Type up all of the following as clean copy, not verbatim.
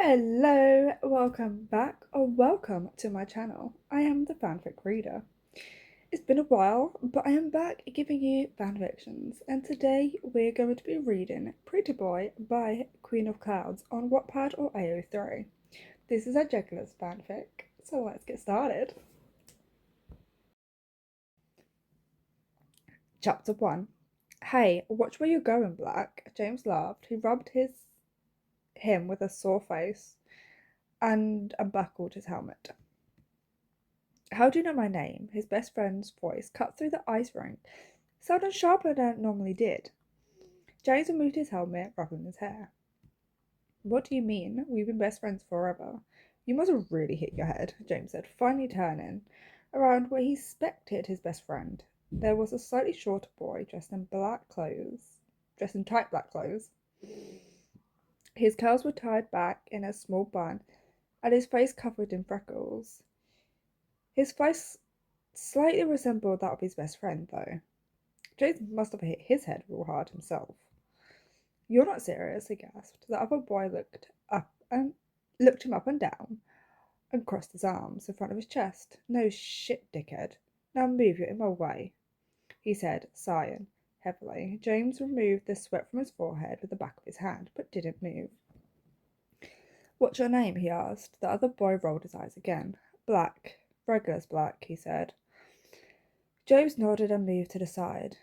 Hello, welcome back, or welcome to my channel. I am the fanfic reader. It's been a while, but I am back giving you fanfictions, and today we're going to be reading Pretty Boy by Queen of Clouds on Wattpad or AO3. This is a jegulus fanfic, so let's get started. Chapter 1. Hey, watch where you're going, Black. James laughed. He rubbed him with a sore face and unbuckled his helmet. How do you know my name? His best friend's voice cut through the ice rink, sounding sharper than it normally did. James removed his helmet, ruffling his hair. What do you mean? We've been best friends forever. You must have really hit your head, James said, finally turning around where he expected his best friend. There was a slightly shorter boy dressed in tight black clothes. His curls were tied back in a small bun, and his face covered in freckles. His face slightly resembled that of his best friend, though. James must have hit his head real hard himself. You're not serious, he gasped. The other boy looked him up and down and crossed his arms in front of his chest. No shit, dickhead. Now move, you're in my way, he said, sighing heavily. James removed the sweat from his forehead with the back of his hand, but didn't move. What's your name? He asked. The other boy rolled his eyes again. Black. Regulus Black, he said. James nodded and moved to the side.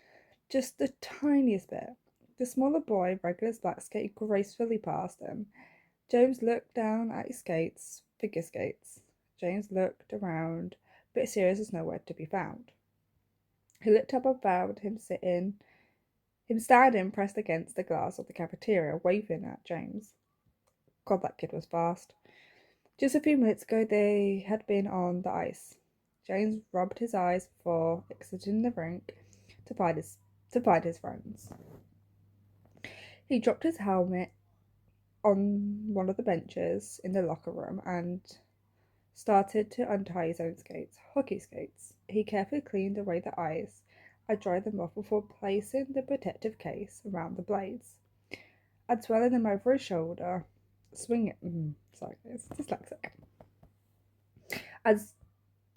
Just the tiniest bit. The smaller boy, Regulus Black, skated gracefully past him. James looked down at his skates, figure skates. James looked around, but Sirius was nowhere to be found. He looked up and found him standing pressed against the glass of the cafeteria, waving at James. God, that kid was fast. Just a few minutes ago they had been on the ice. James rubbed his eyes before exiting the rink to find his friends. He dropped his helmet on one of the benches in the locker room and started to untie his own skates, hockey skates. He carefully cleaned away the ice and dried them off before placing the protective case around the blades and swelling them over his shoulder. Sorry guys, dyslexic. As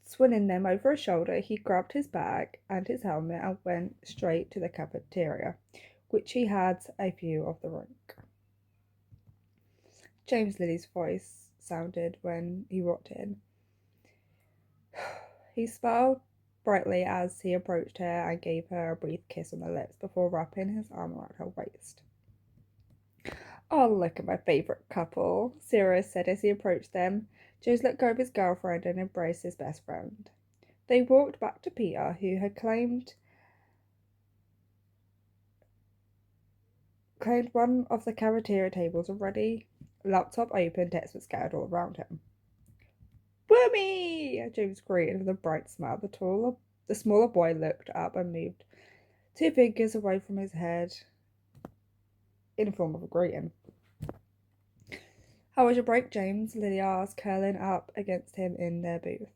swinging them over his shoulder, he grabbed his bag and his helmet and went straight to the cafeteria, which he had a view of the rink. James Lily's voice sounded when he walked in. He smiled brightly as he approached her and gave her a brief kiss on the lips before wrapping his arm around her waist. Oh, look at my favourite couple, Sirius said as he approached them. James let go of his girlfriend and embraced his best friend. They walked back to Peter, who had claimed one of the cafeteria tables already. Laptop open, text was scattered all around him. Woomy! James greeted with a bright smile. The smaller boy looked up and moved 2 fingers away from his head in the form of a greeting. How was your break, James? Lily asked, curling up against him in their booth.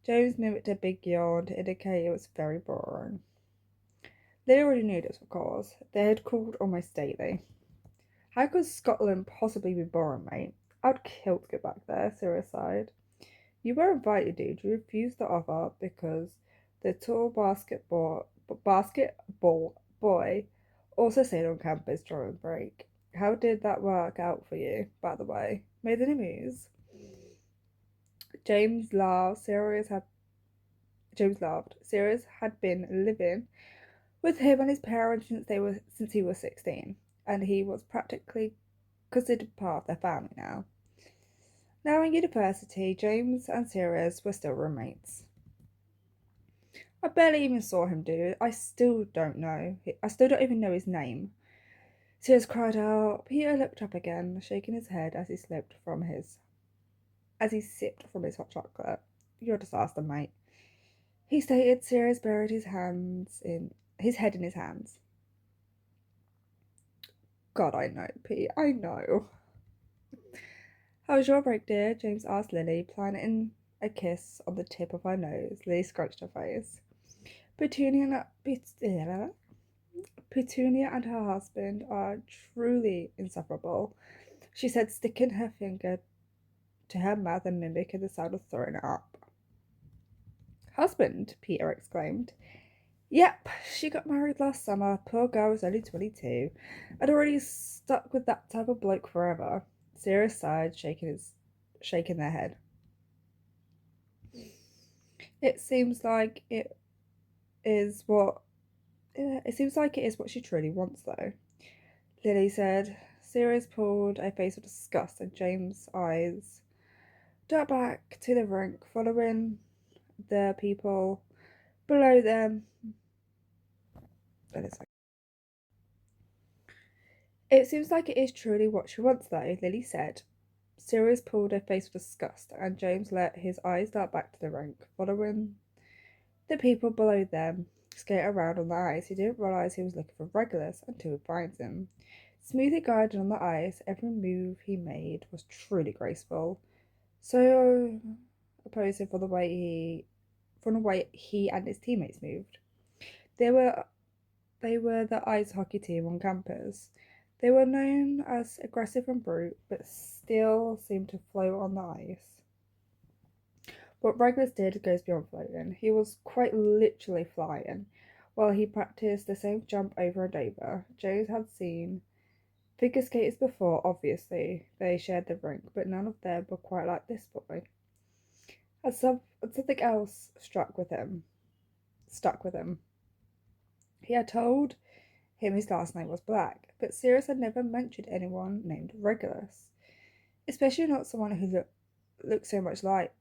James mimicked a big yawn to indicate it was very boring. Lily already knew this, of course. They had called almost daily. How could Scotland possibly be boring, mate? I'd kill to go back there, Sirius sighed. You were invited, dude. You refused the offer because the tall basketball boy also stayed on campus during break. How did that work out for you, by the way? Made any moves? James laughed. Sirius had been living with him and his parents since he was 16, and he was practically considered part of their family now. Now in university, James and Sirius were still roommates. I barely even saw him, dude. I still don't even know his name. Sirius cried out. Peter looked up again, shaking his head as he sipped from his hot chocolate. You're a disaster, mate, he stated. Sirius buried his head in his hands. God, I know, Pete, I know. How was your break, dear? James asked Lily, planting a kiss on the tip of her nose. Lily scrunched her face. Petunia Petunia and her husband are truly insufferable, she said, sticking her finger to her mouth and mimicking the sound of throwing it up. Husband? Peter exclaimed. Yep, she got married last summer. Poor girl was only 22. I'd already stuck with that type of bloke forever. Sirius sighed, shaking their head. It seems like it is what she truly wants, though, Lily said. Sirius pulled a face of disgust, and James' eyes darted back to the rink, following the people below them. It seems like it is truly what she wants, though, Lily said. Sirius pulled a face of disgust, and James let his eyes dart back to the rink, following the people below them skate around on the ice. He didn't realise he was looking for Regulus until he finds him. Smoothly guided on the ice, every move he made was truly graceful, so opposite from the way he and his teammates moved. They were the ice hockey team on campus. They were known as aggressive and brute, but still seemed to float on the ice. What Regulus did goes beyond floating. He was quite literally flying. While he practiced the same jump over and over, James had seen figure skaters before, obviously. They shared the rink, but none of them were quite like this boy. And something else stuck with him. He had told him his last name was Black, but Sirius had never mentioned anyone named Regulus, especially not someone who looked so much like,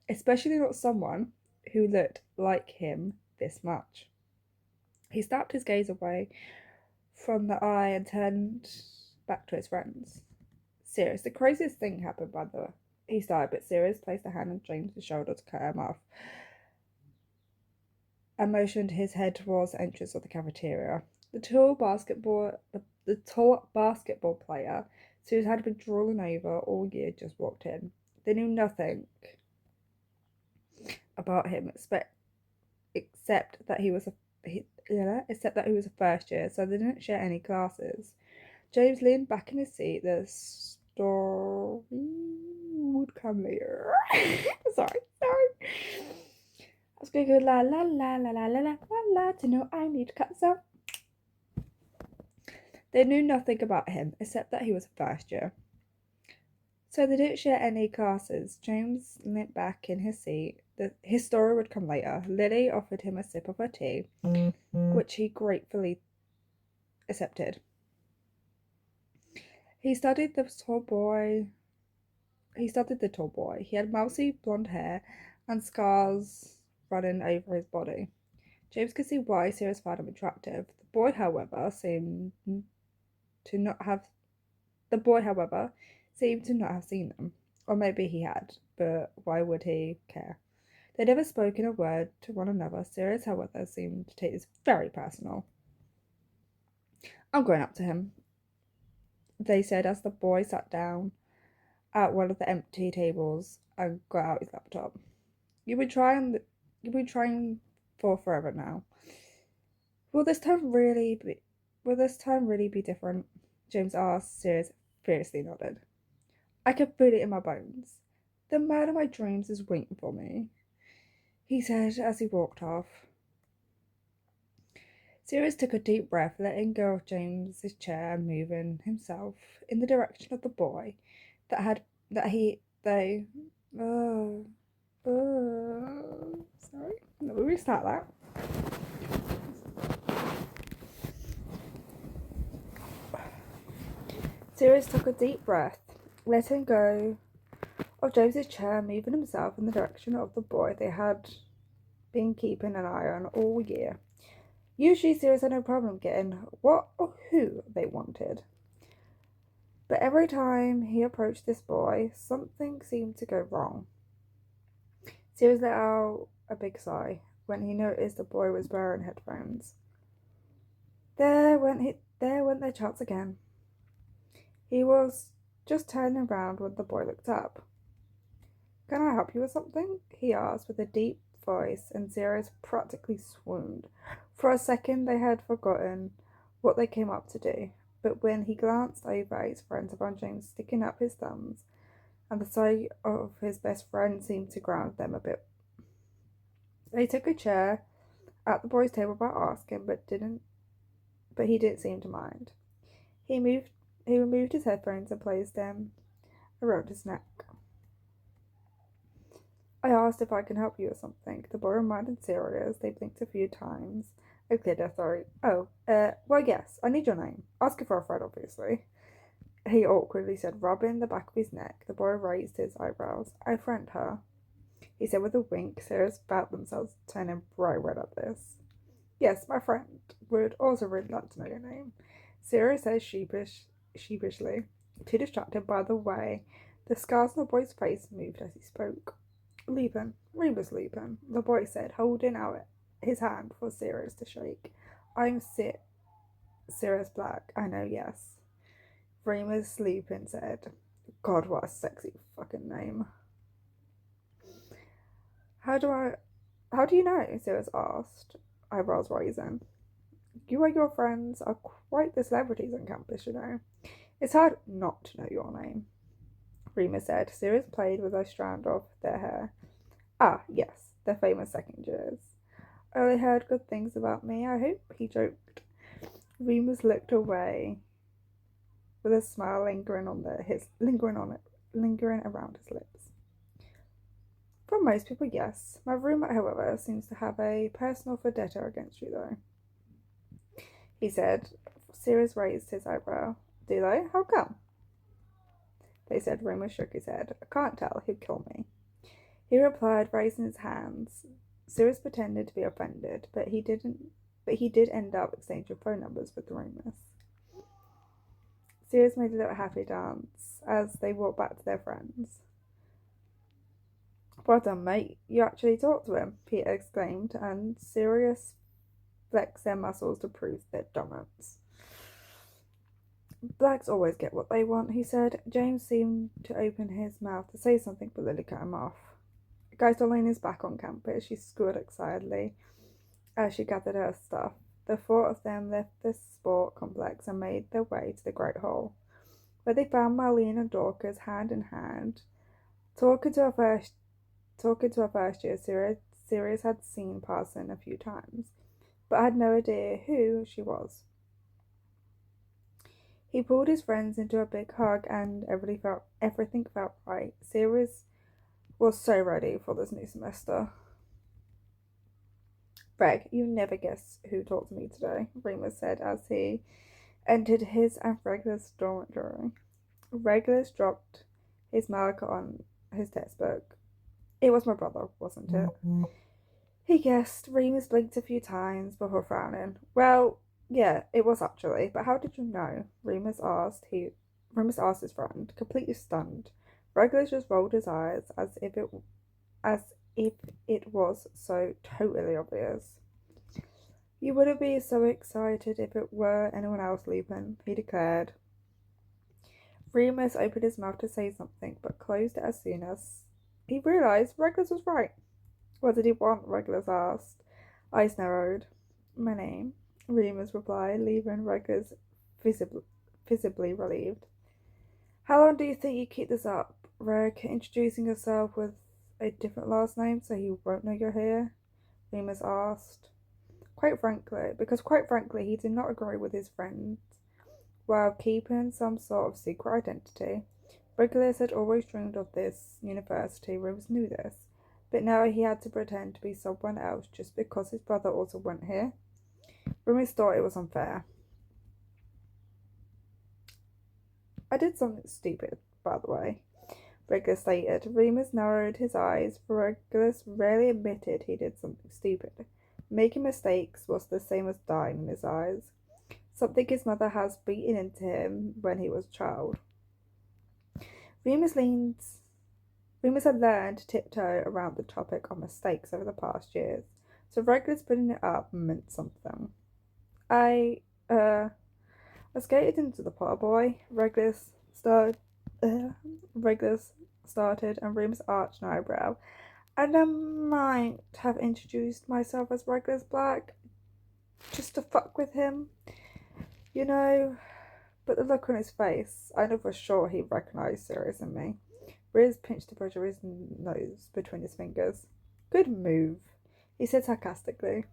especially not someone who looked like him this much. He snapped his gaze away from the eye and turned back to his friends. Sirius, the craziest thing happened, by the way. He started, but Sirius placed a hand on James's shoulder to cut him off and motioned his head towards the entrance of the cafeteria. The tall basketball player, whose had been drooling over all year, just walked in. They knew nothing about him except that he was a first year, so they didn't share any classes. James leaned back in his seat. The story would come later. sorry. I was going to go la la la la la la la la la to know I need to cut some. They knew nothing about him except that he was a first year, so they didn't share any classes. James leaned back in his seat. His story would come later. Lily offered him a sip of her tea, which he gratefully accepted. He studied the tall boy. He had mousy blonde hair and scars running over his body. James could see why Sirius found him attractive. The boy, however, seemed to not have seen them. Or maybe he had, but why would he care? They'd never spoken a word to one another. Sirius, however, seemed to take this very personal. I'm going up to him, they said as the boy sat down at one of the empty tables and got out his laptop. You've been trying for forever now. Will this time really be different? James asked. Sirius fiercely nodded. I can feel it in my bones. The man of my dreams is waiting for me, he said as he walked off. Sirius took a deep breath, letting go of James's chair and moving himself in the direction of the boy sorry. Let me restart that. Sirius took a deep breath, letting go of James's chair, moving himself in the direction of the boy they had been keeping an eye on all year. Usually Sirius had no problem getting what or who they wanted. But every time he approached this boy, something seemed to go wrong. Sirius let out a big sigh when he noticed the boy was wearing headphones. There went their chance again. He was just turning around when the boy looked up. Can I help you with something? He asked with a deep voice, and Sirius practically swooned. For a second they had forgotten what they came up to do, but when he glanced over at his friends upon James sticking up his thumbs, and the sight of his best friend seemed to ground them a bit. They took a chair at the boys' table without asking, but he didn't seem to mind. He removed his headphones and placed them around his neck. I asked if I can help you with something. The boy reminded Sirius. They blinked a few times. I cleared their throat. Oh, well, yes, I need your name. Asking for a friend, obviously. He awkwardly said, rubbing the back of his neck. The boy raised his eyebrows. I friend her, he said with a wink. Sirius felt themselves turning bright red at this. Yes, my friend would also really like to know your name, Sirius said sheepishly, too distracted by the way the scars on the boy's face moved as he spoke. Remus Lupin, the boy said, holding out his hand for Sirius to shake. I'm Sirius Black, I know, yes. Remus Lupin said. God, what a sexy fucking name. How do you know? Sirius asked, eyebrows raising. You and your friends are quite the celebrities on campus, you know. It's hard not to know your name, Remus said. Sirius played with a strand of their hair. Ah, yes, the famous second years. I only heard good things about me, I hope, he joked. Remus looked away with a smile lingering around his lips. For most people, yes. My roommate, however, seems to have a personal vendetta against you, though, he said. Sirius raised his eyebrow. Do they? How come? They said. Remus shook his head. I can't tell. He'd kill me, he replied, raising his hands. Sirius pretended to be offended, but he did end up exchanging phone numbers with Remus. Sirius made a little happy dance as they walked back to their friends. Well done, mate. You actually talked to him, Peter exclaimed, and Sirius flexed their muscles to prove their dominance. Blacks always get what they want, he said. James seemed to open his mouth to say something, but Lily cut him off. Guys, Darlene is back on campus, she squealed excitedly as she gathered her stuff. The four of them left the sport complex and made their way to the Great Hall, where they found Marlene and Dorcas hand in hand, talking to her first year. Sirius had seen Parson a few times, but had no idea who she was. He pulled his friends into a big hug, and everything felt right. Sirius was so ready for this new semester. Reg, you never guess who talked to me today, Remus said as he entered his and Regulus' dormitory. Regulus dropped his marker on his textbook. It was my brother, wasn't it? He guessed. Remus blinked a few times before frowning. Well, yeah, it was actually, but how did you know? Remus asked his friend, completely stunned. Regulus just rolled his eyes as if it was so totally obvious. You wouldn't be so excited if it were anyone else, Lupin, he declared. Remus opened his mouth to say something, but closed it as soon as he realised Regulus was right. What did he want? Regulus asked. Eyes narrowed. My name, Remus replied, leaving Regulus visibly relieved. How long do you think you keep this up, Reg? Introducing yourself with a different last name so he won't know you're here? Remus asked. Quite frankly, he did not agree with his friend while keeping some sort of secret identity. Regulus had always dreamed of this university. Remus knew this, but now he had to pretend to be someone else just because his brother also went here. Remus thought it was unfair. I did something stupid, by the way, Regulus stated. Remus narrowed his eyes, for Regulus rarely admitted he did something stupid. Making mistakes was the same as dying in his eyes. Something his mother has beaten into him when he was a child. Remus had learned to tiptoe around the topic of mistakes over the past years, so Regulus putting it up meant something. I skated into the pool, boy, Regulus started, and Remus arched an eyebrow. And I might have introduced myself as Regulus Black. just to fuck with him, you know? But the look on his face, I know for sure he recognised Sirius and me. Riz pinched the bridge of his nose between his fingers. Good move, he said sarcastically.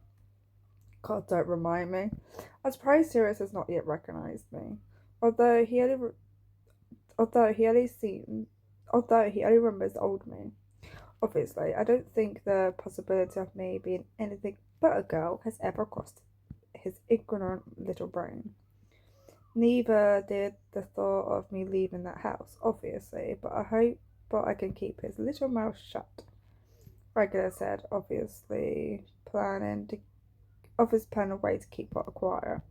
God, don't remind me. I'm surprised Sirius has not yet recognised me. Although he only, although he only seen, although he only remembers old me. Obviously, I don't think the possibility of me being anything but a girl has ever crossed his ignorant little brain. Neither did the thought of me leaving that house, obviously, but I hope but I can keep his little mouth shut. Regular said, planning a way to keep her quiet.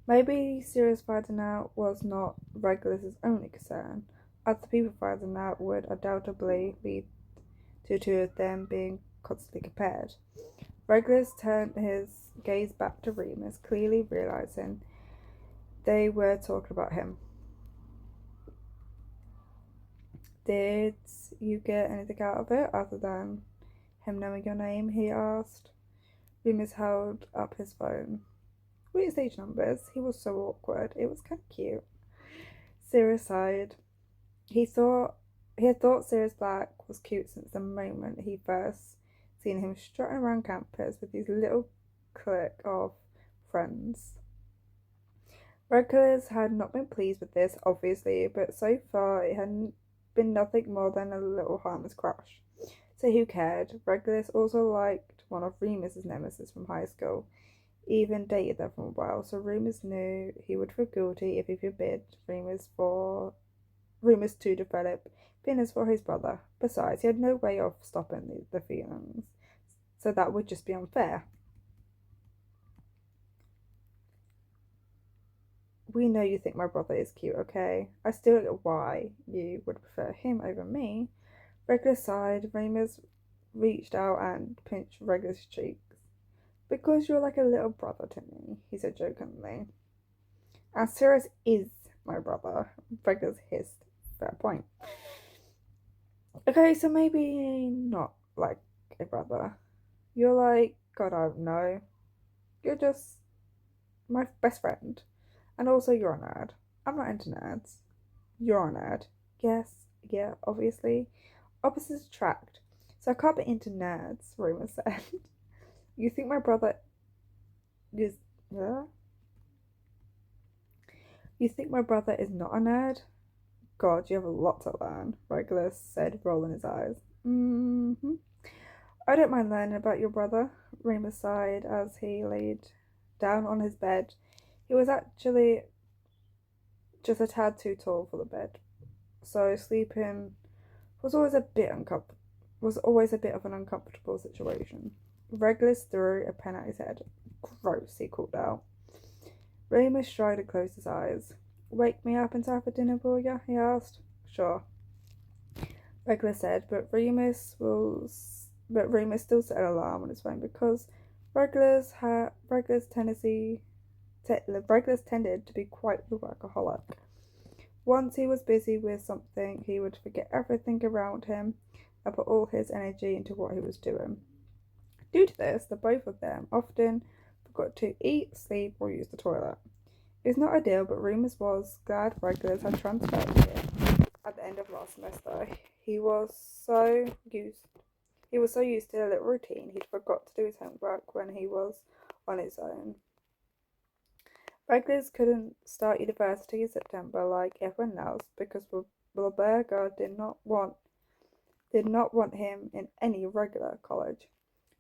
Maybe Sirius finding out was not Regulus's only concern. Other people finding out would undoubtedly lead to two of them being constantly compared. Regulus turned his gaze back to Remus, clearly realizing they were talking about him. Did you get anything out of it other than him knowing your name? He asked. Remus held up his phone. Weird stage numbers. He was so awkward. It was kind of cute. Sirius sighed. He had thought Sirius Black was cute since the moment he first seen him strutting around campus with his little clique of friends. Regulus had not been pleased with this, obviously, but so far it hadn't been nothing more than a little harmless crush. So who cared? Regulus also liked one of Remus's nemesis from high school, even dated them for a while, so Remus knew he would feel guilty if he forbid Remus to develop feelings for his brother. Besides, he had no way of stopping the feelings, so that would just be unfair. We know you think my brother is cute, okay? I still don't know why you would prefer him over me. Regulus sighed. Remus reached out and pinched Regulus' cheeks. Because you're like a little brother to me, he said jokingly. And Sirius is my brother, Regulus hissed. Fair point. Okay, so maybe not like a brother. You're like, God, I don't know. You're just my best friend. And also, you're a nerd. I'm not into nerds. You're a nerd. Yes, yeah, obviously. Opposites attract. So I can't be into nerds, Remus said. You think my brother is. Yeah? You think my brother is not a nerd? God, you have a lot to learn, Regulus said, rolling his eyes. Mm-hmm. I don't mind learning about your brother, Remus sighed as he laid down on his bed. He was actually just a tad too tall for the bed, so sleeping was always a bit of an uncomfortable situation. Regulus threw a pen at his head. Gross, he called out. Remus tried to close his eyes. Wake me up and time for dinner, will ya? He asked. Sure, Regulus said, but Remus still set an alarm on his phone because Regulus tended to be quite the workaholic. Once he was busy with something, he would forget everything around him and put all his energy into what he was doing. Due to this, the both of them often forgot to eat, sleep, or use the toilet. It was not ideal, but Remus was glad Regulus had transferred here at the end of last semester. He was so used to a little routine, he'd forgot to do his homework when he was on his own. Regulus couldn't start university in September like everyone else because Wilberga did not want him in any regular college.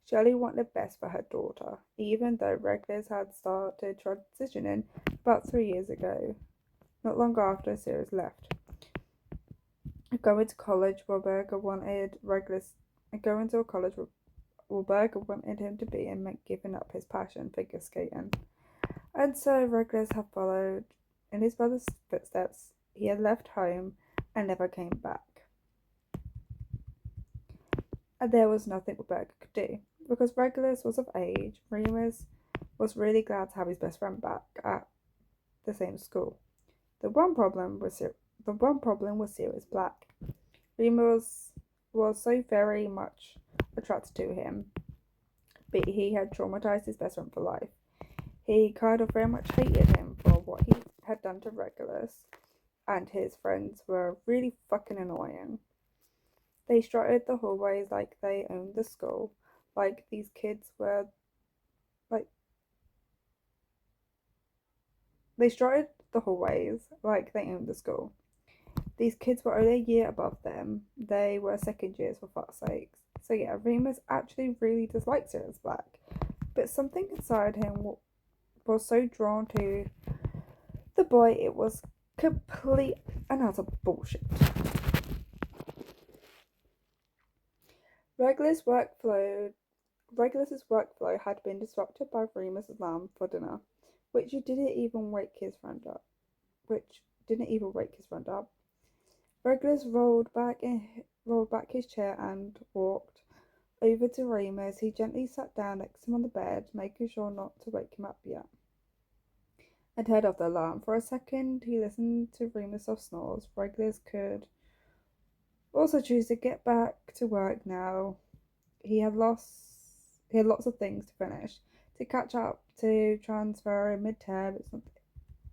Shelley wanted the best for her daughter, even though Regulus had started transitioning about 3 years ago, not long after Sirius left. Going to college, Wilberga wanted him to be and meant giving up his passion figure skating. And so Regulus had followed in his brother's footsteps. He had left home and never came back. And there was nothing Wilberga could do. Because Regulus was of age, Remus was really glad to have his best friend back at the same school. The one problem was Sirius Black. Remus was so very much attracted to him, but he had traumatized his best friend for life. He kind of very much hated him for what he had done to Regulus, and his friends were really fucking annoying. They strutted the hallways like they owned the school, like these kids were like they strutted the hallways like they owned the school. These kids were only a year above them. They were second years for fuck's sakes. So yeah, Remus actually really disliked Sirius Black, but something inside him was so drawn to the boy it was complete and utter bullshit. Regulus' workflow Regulus's workflow had been disrupted by Remus's alarm for dinner, which didn't even wake his friend up. Regulus rolled back his chair and walked over to Remus. He gently sat down next to him on the bed, making sure not to wake him up yet, and heard off the alarm. For a second, he listened to Remus' soft snores. Regulus could also choose to get back to work now. He had lots of things to finish. To catch up, to transfer in mid-term,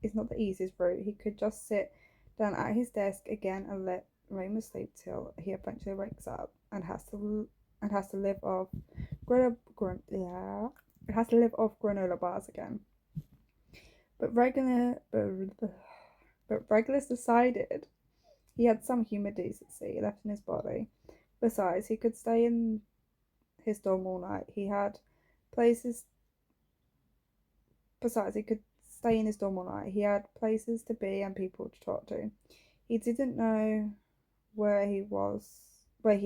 it's not the easiest route. He could just sit down at his desk again and let Remus sleep till he eventually wakes up and has to live off granola bars again. But Regulus decided he had some human decency left in his body. Besides, he could stay in his dorm all night. Places. Besides, he could stay in his dorm all night. He had places to be and people to talk to. He didn't know where he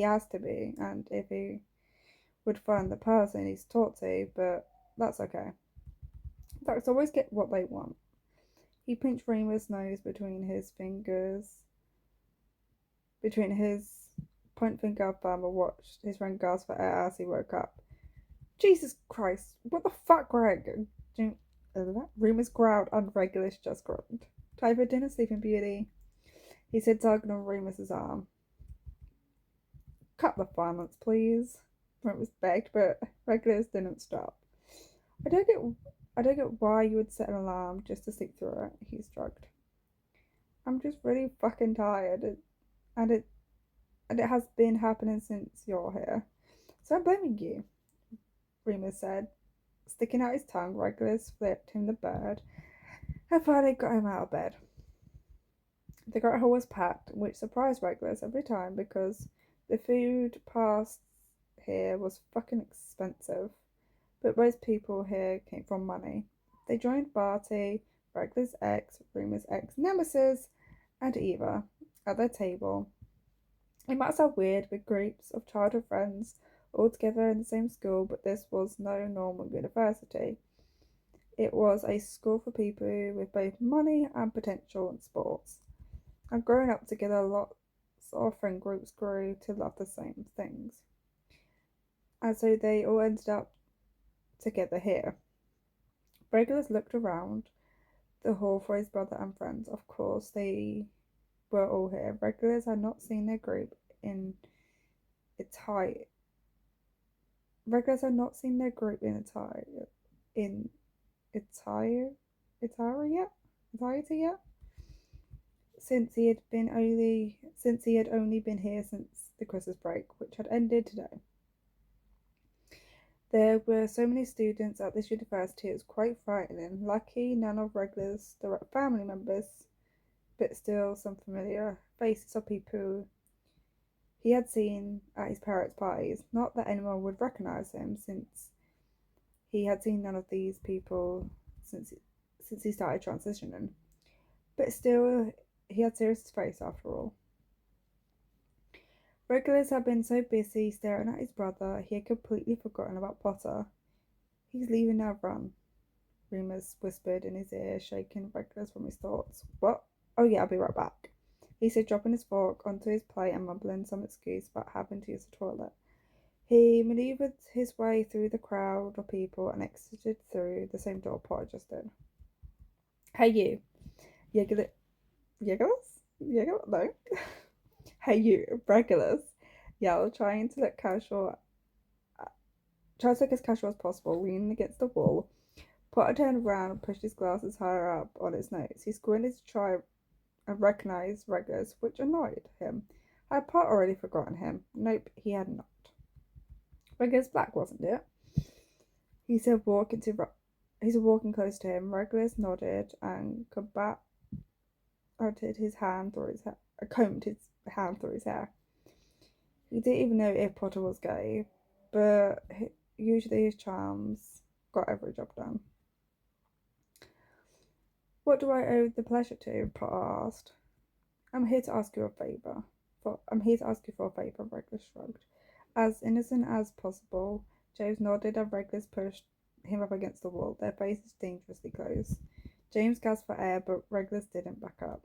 has to be, and if he would find the person he's talked to, but that's okay. Dogs always get what they want. He pinched Remus' nose between his point finger thumb and watched his friend gasp for air as he woke up. Jesus Christ, what the fuck, Greg? Remus growled and Regulus just groaned. Time for dinner, Sleeping Beauty, he said, tugging on Remus's arm. Cut the violence, please, Remus begged, but Regulus didn't stop. I don't get why you would set an alarm just to sleep through it, he shrugged. I'm just really fucking tired, and it has been happening since you're here. So I'm blaming you, Remus said. Sticking out his tongue, Regulus flipped him the bird and finally got him out of bed. The great hall was packed, which surprised Regulus every time because the food past here was fucking expensive. But most people here came from money. They joined Barty, Regulus' ex, Remus' ex nemesis, and Eva at their table. It might sound weird with groups of childhood friends all together in the same school, but this was no normal university. It was a school for people with both money and potential in sports. And growing up together, lots of friend groups grew to love the same things. And so they all ended up together here. Regulus looked around the hall for his brother and friends. Of course, they were all here. Regulus had not seen their group in its height. Regulus had not seen their group in entirety yet, since he had only been here since the Christmas break, which had ended today. There were so many students at this university, it was quite frightening. Lucky none of Regulus' direct family members, but still some familiar faces of people he had seen at his parents' parties. Not that anyone would recognise him, since he had seen none of these people since he started transitioning. But still, he had Sirius's face after all. Regulus had been so busy staring at his brother, he had completely forgotten about Potter. He's leaving now, run, Remus whispered in his ear, shaking Regulus from his thoughts. What? Oh yeah, I'll be right back, he said, dropping his fork onto his plate and mumbling some excuse about having to use the toilet. He manoeuvred his way through the crowd of people and exited through the same door Potter just did. Hey you, Jegulus? No. Hey you, Regulus, yelled, trying to look as casual as possible, leaning against the wall. Potter turned around and pushed his glasses higher up on his nose. He squinted to try and recognize Regulus, which annoyed him. Had Potter already forgotten him? Nope, he had not. Regulus Black, wasn't it? He said, walking close to him. Regulus nodded and combated his hand through his hair, combed his hand through his hair. He didn't even know if Potter was gay, but usually his charms got every job done. What do I owe the pleasure to? Potter asked. I'm here to ask you a favour. I'm here to ask you for a favour, Regulus shrugged. As innocent as possible, James nodded and Regulus pushed him up against the wall, their faces dangerously close. James gasped for air, but Regulus didn't back up.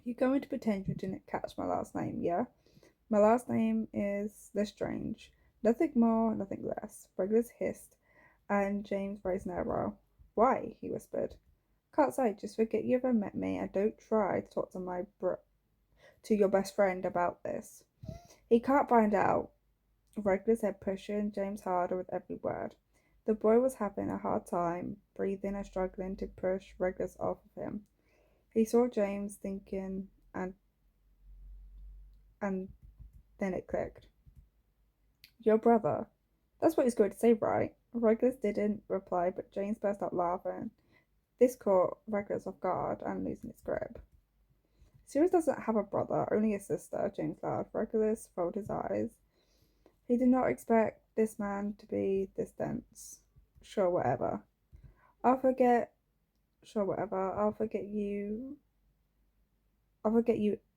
You're going to pretend you didn't catch my last name, yeah? My last name is Lestrange. Nothing more, nothing less. Regulus hissed, and James raised an eyebrow. Why? He whispered. Can't say, just forget you ever met me, and don't try to talk to your best friend about this. He can't find out. Regulus said, pushing James harder with every word. The boy was having a hard time breathing and struggling to push Regulus off of him. He saw James thinking, and then it clicked. Your brother. That's what he's going to say, right? Regulus didn't reply, but James burst out laughing. This caught Regulus off guard and losing his grip. Sirius doesn't have a brother, only a sister, James laughed. Regulus rolled his eyes. He did not expect this man to be this dense. Sure, whatever. I'll forget you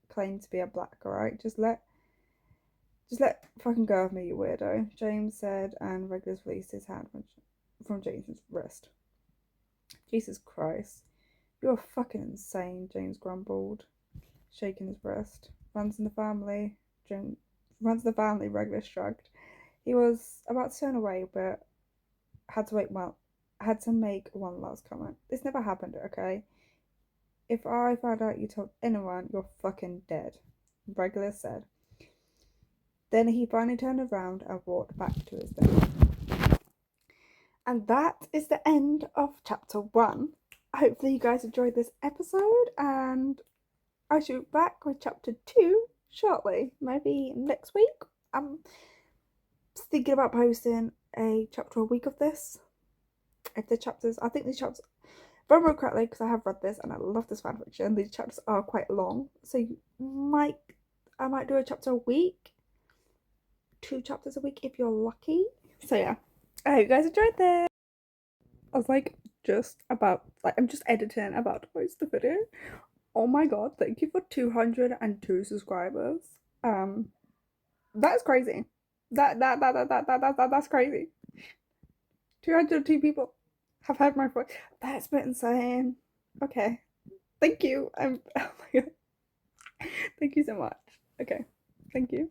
claim to be a black, alright? Just let fucking go of me, you weirdo, James said, and Regulus released his hand from James's wrist. Jesus Christ. You're fucking insane, James grumbled, shaking his wrist. Runs in the family, Regulus shrugged. He was about to turn away, but had to make one last comment. This never happened, okay? If I found out you told anyone, you're fucking dead, Regulus said. Then he finally turned around and walked back to his desk. And that is the end of chapter 1. Hopefully you guys enjoyed this episode, and I shall be back with chapter 2 shortly, maybe next week. I'm thinking about posting a chapter a week of this. I think these chapters, if I remember correctly, because I have read this and I love this fanfiction, these chapters are quite long, so I might do a chapter a week, 2 chapters a week if you're lucky. So yeah, I hope you guys enjoyed this. I was I'm just editing, about to post the video. Oh my god, thank you for 202 subscribers. That's crazy. That's crazy. 202 people have heard my voice. That's been insane. Okay. Thank you. Oh my god. Thank you so much. Okay. Thank you.